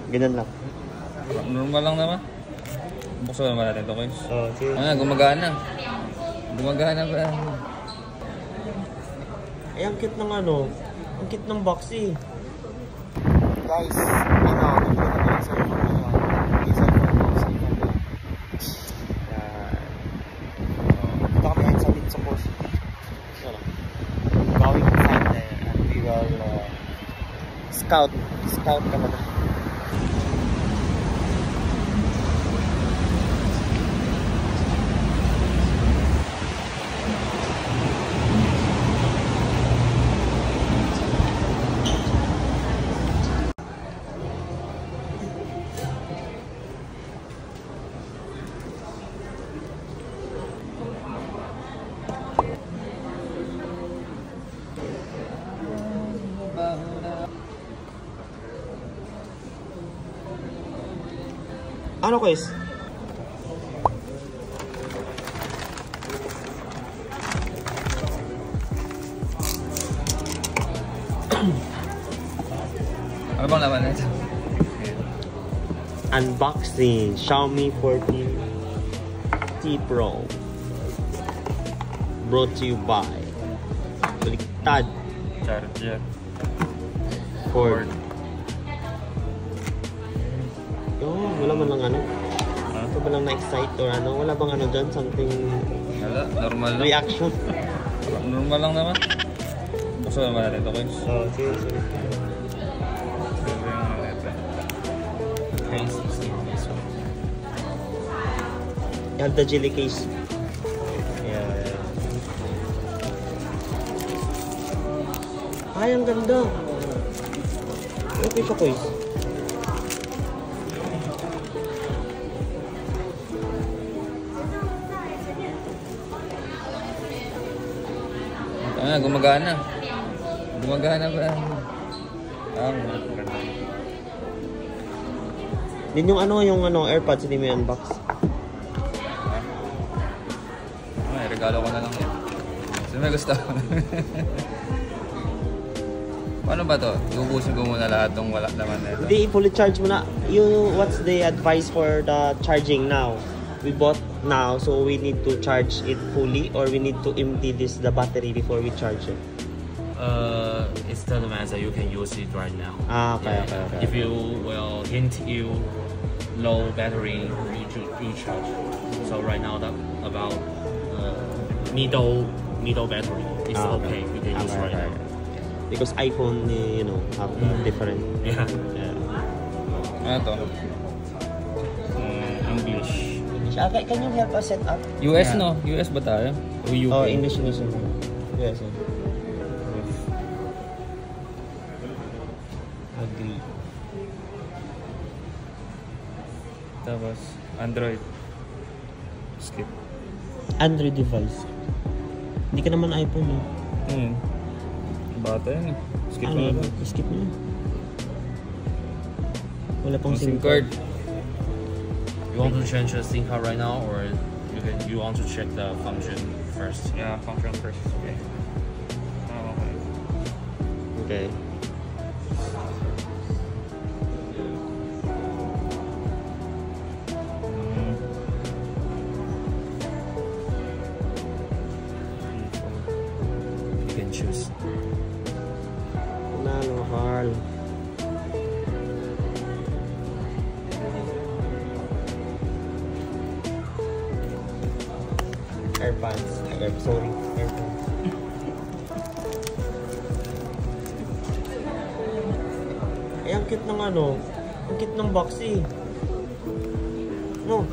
Ganyan lang. Normal lang naman. Buksan naman natin ito, guys. Oh, sige. Gumagana. Gumagana ba? Ay, ang cute ng ano. Ang cute ng box eh. Guys, ano, nakita ko yung cellphone na yun. Yung cellphone box na yun. Dito kami sa dito sa course. Going inside there and we will scout ka na. Ano guys? Ano bang laman nito? Unboxing Xiaomi 14T Pro. Brought to you by Baliktad Charger. Ford. Oh, wala man lang ano? Ito ba lang na-excite or ano? Wala bang ano dyan? Something... Wala, normal lang. Reaction? Normal lang naman. Buksan naman natin ito, guys. Oh, sige, sige. You have the jelly case. Yeah. Ay, ang ganda. Okay siya, guys. Gumagana. Gumagana ba? Maganda. Din yung ano, AirPods, hindi mo i-unbox. Ay, regalo ko na lang yan. Sino may gusto? Paano ba to? Iubusin ko muna lahat ng wala naman na ito. Hindi, fully charge mo na. What's the advice for the charging now? We bought now, so we need to charge it fully, or we need to empty the battery before we charge it? It's the matter you can use it right now. Okay. If you will hint you low battery, you charge. So right now that about middle battery is okay. You can use right now. Because iPhone, have different. Yeah. Ano to? English. Okay, can you help us set up? US no? US ba tayo? O UK? Oh, English. Yes. Agree. Tapos, Android. Skip. Android device. Hindi ka naman iPhone, no? Bata yun eh. Skip Ano, na lang. skip na lang. Wala pang SIM card. You want to change the SIM card right now, or you want to check the function first? Yeah, function first. Okay. Okay. You can choose. Nano, Carl. AirPods. Sorry. AirPods. Ay, ang cute ng ano. Ang cute ng box eh. No.